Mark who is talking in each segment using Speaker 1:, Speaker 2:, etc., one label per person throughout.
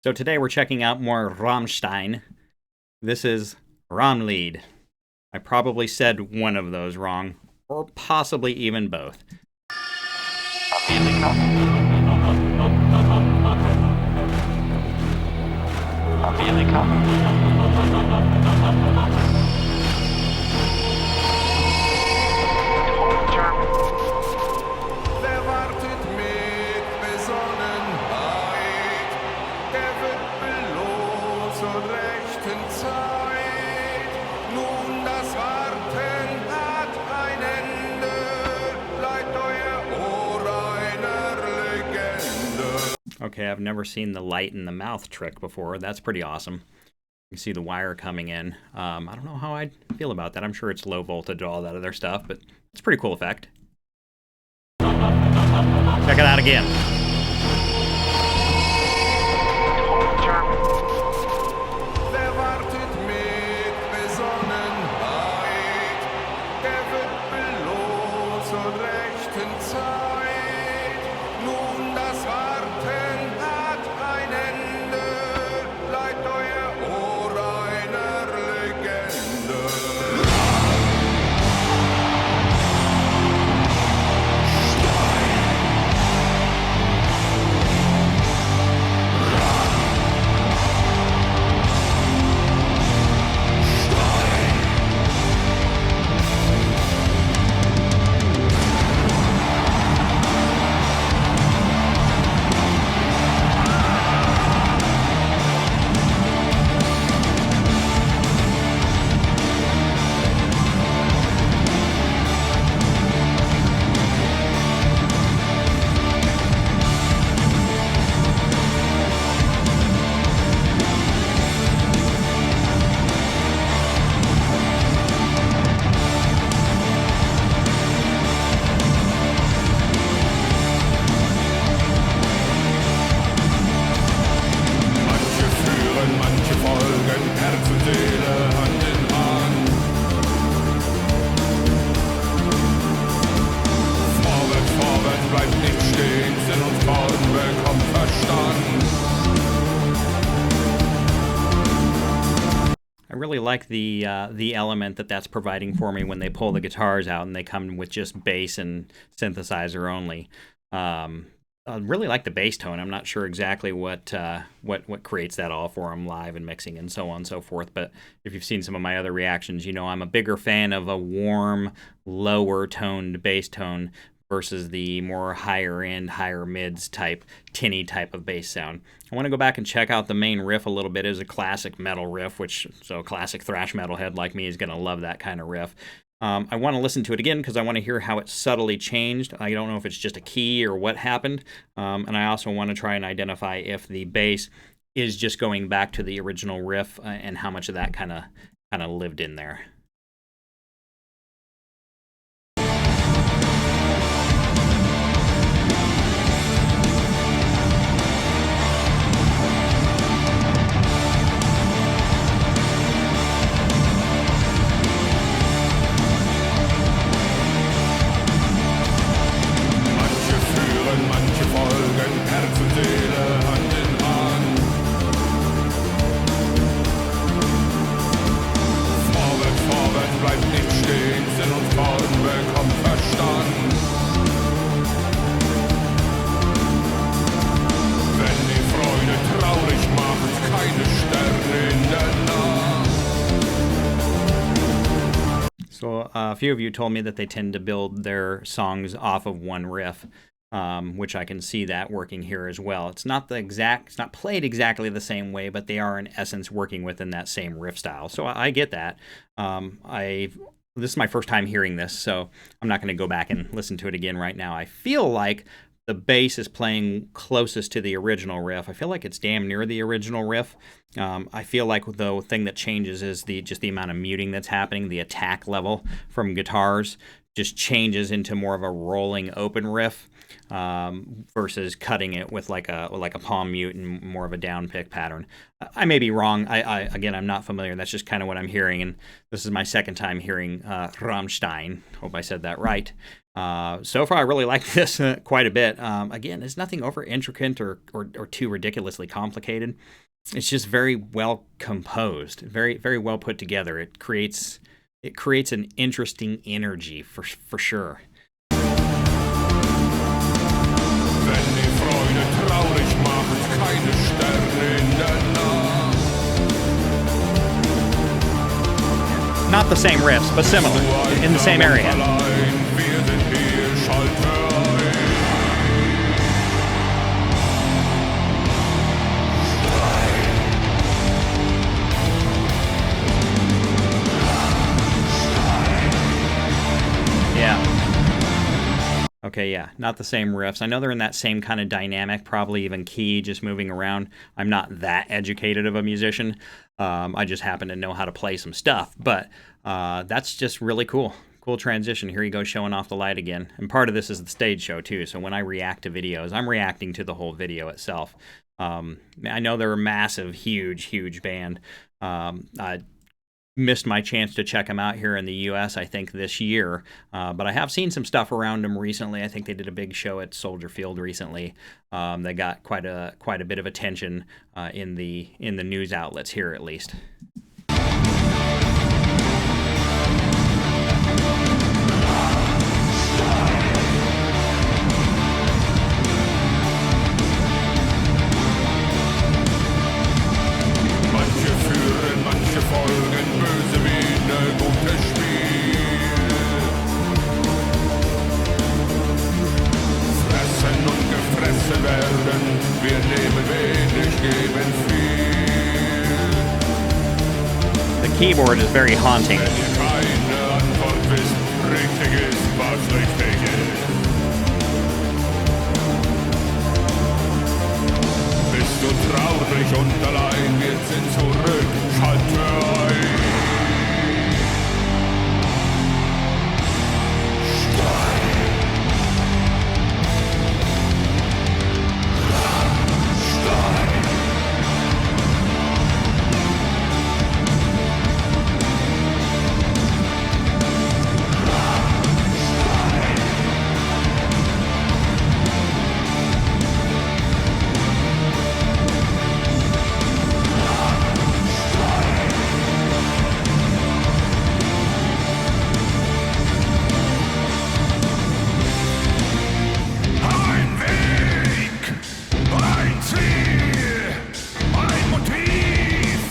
Speaker 1: So today we're checking out more Rammstein. This is Rammlied. I probably said one of those wrong, or possibly even both.
Speaker 2: Wer wartet mit Besonnenheit, der wird belohnt zur rechten Zeit. Nun, das Warten hat ein Ende, bleibt euer Ohr einer Legende.
Speaker 1: Okay, I've never seen the light in the mouth trick before. That's pretty awesome. You can see the wire coming in. I don't know how I'd feel about that. I'm sure it's low voltage, all that other stuff, but it's a pretty cool effect. Check it out again.
Speaker 2: Wer wartet mit Besonnenheit, der wird belohnt zur rechten Zeit. Nun, das Warten hat ein Ende, bleibt euer Ohr einer Legende. Manche führen, manche folgen, Herz und Seele Hand in Hand. Vorwärts, vorwärts, bleibt nicht stehen, Sinn und Traum bekommt Verstand.
Speaker 1: I really like the element that's providing for me when they pull the guitars out and they come with just bass and synthesizer only. I really like the bass tone. I'm not sure exactly what creates that all for them live and mixing and so on and so forth. But if you've seen some of my other reactions, you know I'm a bigger fan of a warm, lower toned bass tone versus the more higher end, higher mids type, tinny type of bass sound. I want to go back and check out the main riff a little bit. It is a classic metal riff, so a classic thrash metalhead like me is going to love that kind of riff. I want to listen to it again because I want to hear how it subtly changed. I don't know if it's just a key or what happened. And I also want to try and identify if the bass is just going back to the original riff and how much of that kind of lived in there.
Speaker 2: Manche führen, manche folgen, Herz und Seele Hand in Hand. Vorwärts, vorwärts, bleibt nicht stehen, Sinn und Traum bekommt Verstand. Wenn die Freude traurig macht, keine Sterne in der Nacht.
Speaker 1: So a few of you told me that they tend to build their songs off of one riff, which I can see that working here as well. It's not played exactly the same way, but they are in essence working within that same riff style. So I get that. This is my first time hearing this, so I'm not going to go back and listen to it again right now. I feel like the bass is playing closest to the original riff. I feel like it's damn near the original riff. I feel like the thing that changes is just the amount of muting that's happening. The attack level from guitars just changes into more of a rolling open riff versus cutting it with like a palm mute and more of a down pick pattern. I may be wrong. Again, I'm not familiar. That's just kind of what I'm hearing, and this is my second time hearing Rammstein. Hope I said that right. So far, I really like this quite a bit. Again, it's nothing over intricate or too ridiculously complicated. It's just very well composed, very well put together. It creates an interesting energy for sure.
Speaker 2: Wenn die Freude traurig macht, keine Sterne in der Nacht.
Speaker 1: Not the same riffs, but similar in the same area.
Speaker 2: Allein werden wir Schalter ein.
Speaker 1: Yeah. Okay, yeah, not the same riffs. I know they're in that same kind of dynamic, probably even key, just moving around. I'm not that educated of a musician. I just happen to know how to play some stuff, but that's just really cool. Cool transition. Here you go, showing off the light again. And part of this is the stage show, too, so when I react to videos, I'm reacting to the whole video itself. I know they're a massive, huge band. I missed my chance to check them out here in the U.S., I think, this year. But I have seen some stuff around them recently. I think they did a big show at Soldier Field recently. They got quite a bit of attention in the news outlets here, at least.
Speaker 2: Manche führen, manche folgen, böse Miene, gutes Spiel. Fressen und gefressen werden, wir nehmen wenig, geben viel.
Speaker 1: The keyboard is very haunting.
Speaker 2: Wenn ihr keine Antwort wisst, richtig ist, was richtig ist. Bist du traurig und allein, wir sind zurück, schalte ein. Ein Weg, ein Ziel, ein Motiv,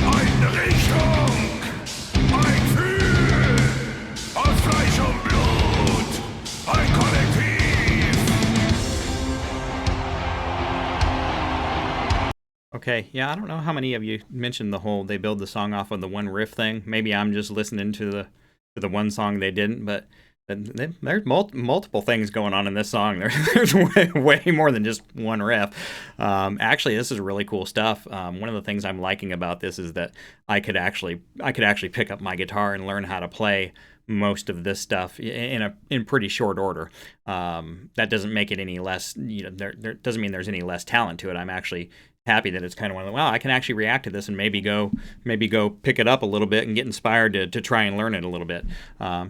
Speaker 2: eine Richtung, ein Gefühl, aus Fleisch und Blut, ein Kollektiv.
Speaker 1: Okay, yeah, I don't know how many of you mentioned the whole they build the song off of the one riff thing. Maybe I'm just listening to the one song they didn't, but there's multiple things going on in this song. There's way more than just one riff. Actually, this is really cool stuff. One of the things I'm liking about this is that I could actually pick up my guitar and learn how to play most of this stuff in pretty short order. That doesn't make it any less. There doesn't mean there's any less talent to it. I'm actually happy that it's kind of one of the, well, I can actually react to this and maybe go pick it up a little bit and get inspired to try and learn it a little bit.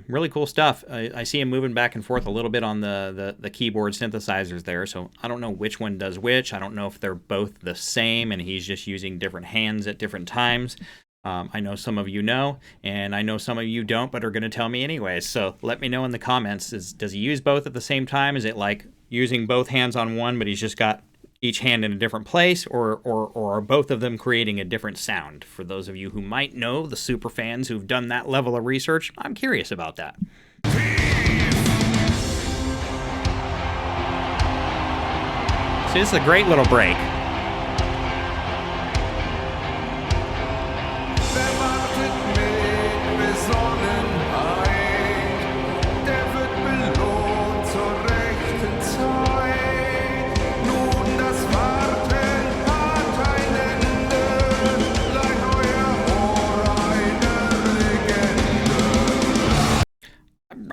Speaker 1: Really cool stuff. I see him moving back and forth a little bit on the keyboard synthesizers there, so I don't know which one does which. I don't know if they're both the same and he's just using different hands at different times. I know some of you know, and I know some of you don't, but are going to tell me anyways. So let me know in the comments. Does he use both at the same time? Is it like using both hands on one, but he's just got each hand in a different place, or are both of them creating a different sound? For those of you who might know, the super fans who've done that level of research, I'm curious about that. See, this is a great little break.
Speaker 2: Wer wartet mit Besonnenheit, der wird belohnt zur rechten Zeit. Nun das Warten hat ein Ende, bleibt euer Ohr eine Legende.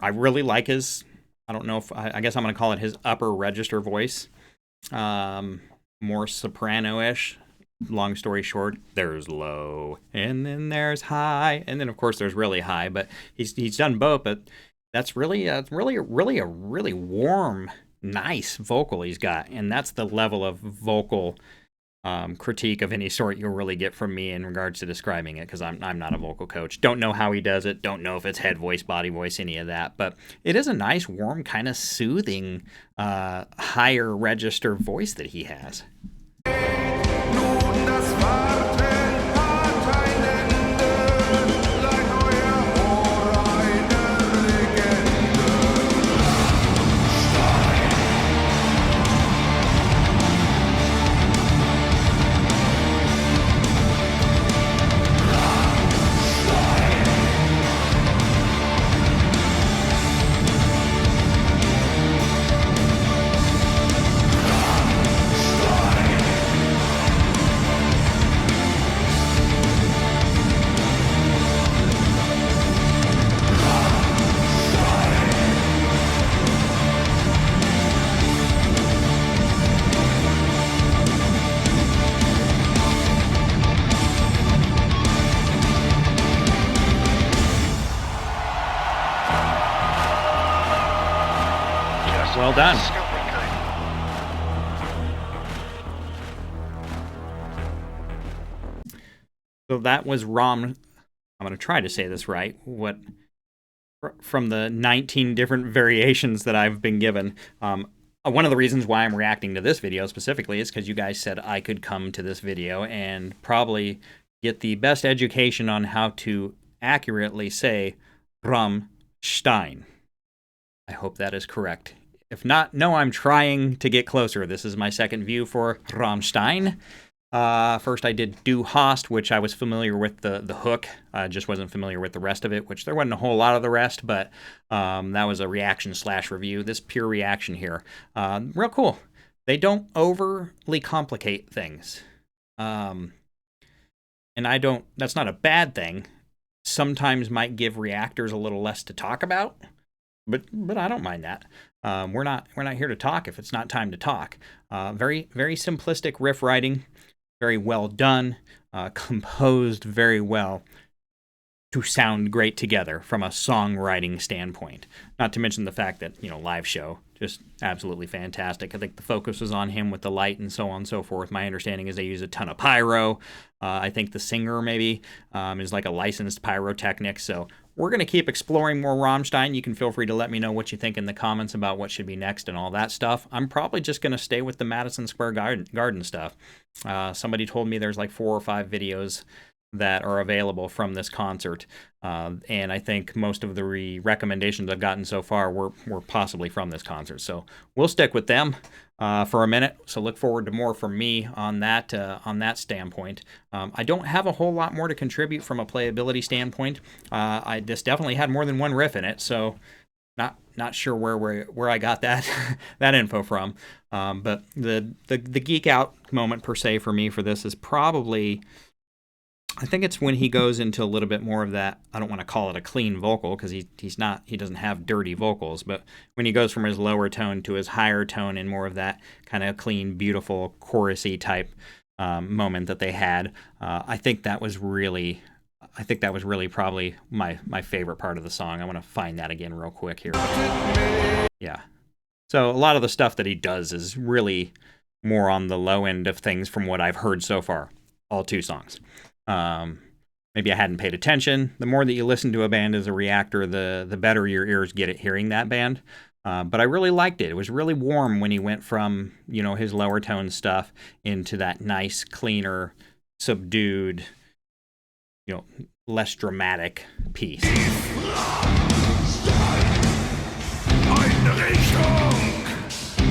Speaker 1: I really like his, I don't know if, I guess I'm going to call it his upper register voice. More soprano-ish. long story short, there's low, and then there's high, and then of course there's really high. But he's done both. But that's really a really warm, nice vocal he's got, and that's the level of vocal critique of any sort you'll really get from me in regards to describing it, because I'm not a vocal coach. Don't know how he does it. Don't know if it's head voice, body voice, any of that. But it is a nice, warm, kind of soothing, higher register voice that he has. Well done. So that was I'm going to try to say this right. From the 19 different variations that I've been given. One of the reasons why I'm reacting to this video specifically is because you guys said I could come to this video and probably get the best education on how to accurately say Rammstein. I hope that is correct. If not, no, I'm trying to get closer. This is my second view for Rammstein. First I did Du Hast, which I was familiar with the hook. I just wasn't familiar with the rest of it, which there wasn't a whole lot of the rest, but that was a reaction/review. This pure reaction here. Real cool. They don't overly complicate things. And that's not a bad thing. Sometimes might give reactors a little less to talk about, but I don't mind that. We're not here to talk if it's not time to talk. Very simplistic riff writing, very well done, composed very well to sound great together from a songwriting standpoint. Not to mention the fact that, live show, just absolutely fantastic. I think the focus was on him with the light and so on and so forth. My understanding is they use a ton of pyro. I think the singer maybe is like a licensed pyrotechnic. So we're going to keep exploring more Rammstein. You can feel free to let me know what you think in the comments about what should be next and all that stuff. I'm probably just going to stay with the Madison Square Garden stuff. Somebody told me there's like 4 or 5 videos that are available from this concert, and I think most of the recommendations I've gotten so far were possibly from this concert. So we'll stick with them for a minute. So look forward to more from me on that standpoint. I don't have a whole lot more to contribute from a playability standpoint. This definitely had more than one riff in it, so not sure where I got that that info from. But the geek out moment per se for me for this is probably, I think it's when he goes into a little bit more of that. I don't want to call it a clean vocal because he doesn't have dirty vocals, but when he goes from his lower tone to his higher tone and more of that kind of clean, beautiful, chorusy type moment that they had, I think that was really probably my favorite part of the song. I want to find that again real quick here. Yeah. So a lot of the stuff that he does is really more on the low end of things from what I've heard so far. All 2 songs. Maybe I hadn't paid attention. The more that you listen to a band as a reactor, the better your ears get at hearing that band. But I really liked it. It was really warm when he went from, his lower tone stuff into that nice, cleaner, subdued, less dramatic piece.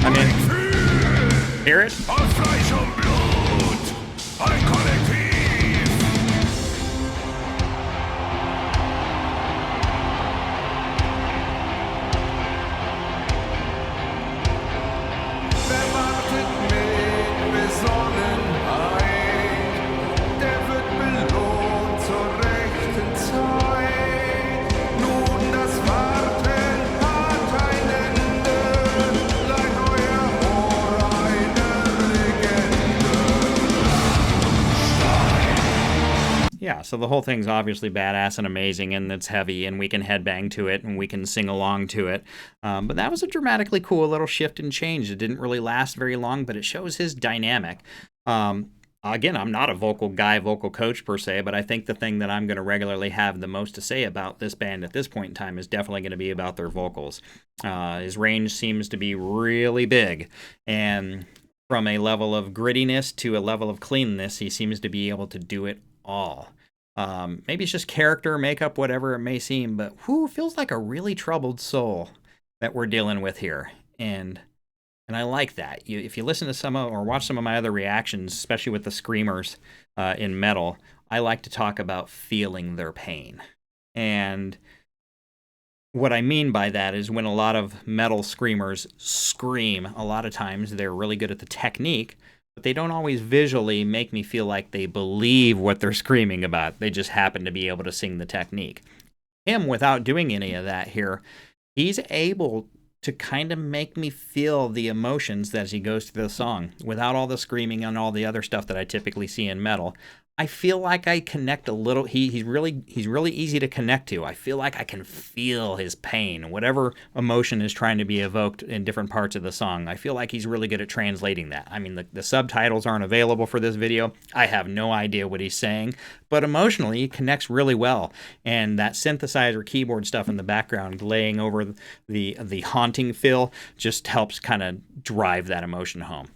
Speaker 1: I mean, hear it? Yeah, so the whole thing's obviously badass and amazing, and it's heavy, and we can headbang to it, and we can sing along to it. But that was a dramatically cool little shift and change. It didn't really last very long, but it shows his dynamic. Again, I'm not a vocal guy, vocal coach per se, but I think the thing that I'm going to regularly have the most to say about this band at this point in time is definitely going to be about their vocals. His range seems to be really big, and from a level of grittiness to a level of cleanness, he seems to be able to do it all. Maybe it's just character, makeup, whatever it may seem, but feels like a really troubled soul that we're dealing with here. And I like that. If you listen to some or watch some of my other reactions, especially with the screamers in metal, I like to talk about feeling their pain. And what I mean by that is when a lot of metal screamers scream, a lot of times they're really good at the technique, but they don't always visually make me feel like they believe what they're screaming about. They just happen to be able to sing the technique. Him, without doing any of that here, he's able to kind of make me feel the emotions as he goes through the song without all the screaming and all the other stuff that I typically see in metal. I feel like I connect a little. He's really easy to connect to. I feel like I can feel his pain, whatever emotion is trying to be evoked in different parts of the song. I feel like he's really good at translating that. I mean, the subtitles aren't available for this video. I have no idea what he's saying, but emotionally, he connects really well. And that synthesizer keyboard stuff in the background, laying over the haunting fill, just helps kind of drive that emotion home.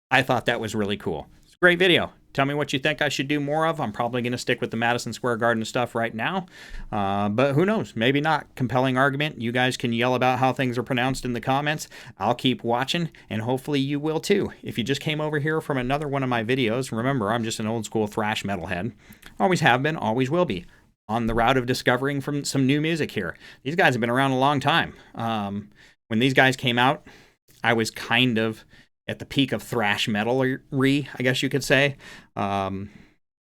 Speaker 1: I thought that was really cool. It's a great video. Tell me what you think I should do more of. I'm probably going to stick with the Madison Square Garden stuff right now. But who knows? Maybe not. Compelling argument. You guys can yell about how things are pronounced in the comments. I'll keep watching, and hopefully you will too. If you just came over here from another one of my videos, remember, I'm just an old school thrash metalhead. Always have been, always will be. On the route of discovering from some new music here. These guys have been around a long time. When these guys came out, I was kind of at the peak of thrash metal-y, I guess you could say.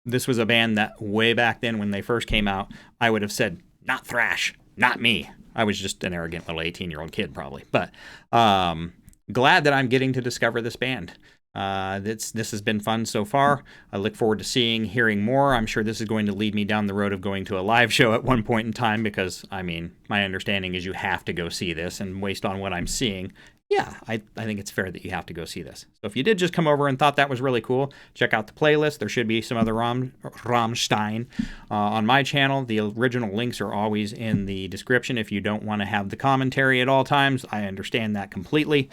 Speaker 1: This was a band that way back then when they first came out, I would have said, not thrash, not me. I was just an arrogant little 18-year-old kid probably. But glad that I'm getting to discover this band. This has been fun so far. I look forward to hearing more. I'm sure this is going to lead me down the road of going to a live show at one point in time because, I mean, my understanding is you have to go see this, and based on what I'm seeing, yeah, I think it's fair that you have to go see this. So if you did just come over and thought that was really cool, check out the playlist. There should be some other Rammstein on my channel. The original links are always in the description if you don't want to have the commentary at all times. I understand that completely.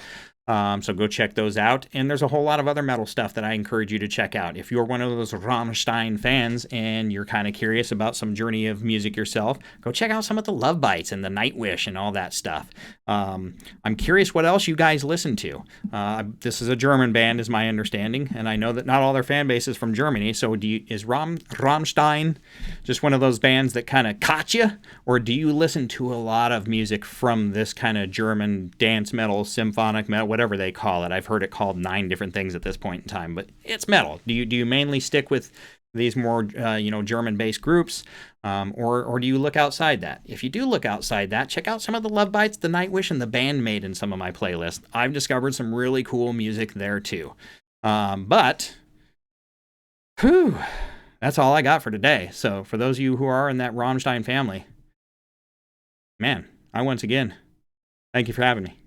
Speaker 1: So go check those out. And there's a whole lot of other metal stuff that I encourage you to check out. If you're one of those Rammstein fans and you're kind of curious about some journey of music yourself, go check out some of the Love Bites and the Nightwish and all that stuff. I'm curious what else you guys listen to. This is a German band, is my understanding, and I know that not all their fan base is from Germany. So is Rammstein just one of those bands that kind of caught you? Or do you listen to a lot of music from this kind of German dance metal, symphonic metal, whatever they call it? I've heard it called 9 different things at this point in time, but it's metal. Do you mainly stick with these more German-based groups, or do you look outside that? If you do look outside that, check out some of the Love Bites, the Nightwish, and the Bandmate in some of my playlists. I've discovered some really cool music there too. But that's all I got for today. So for those of you who are in that Rammstein family, man, once again, thank you for having me.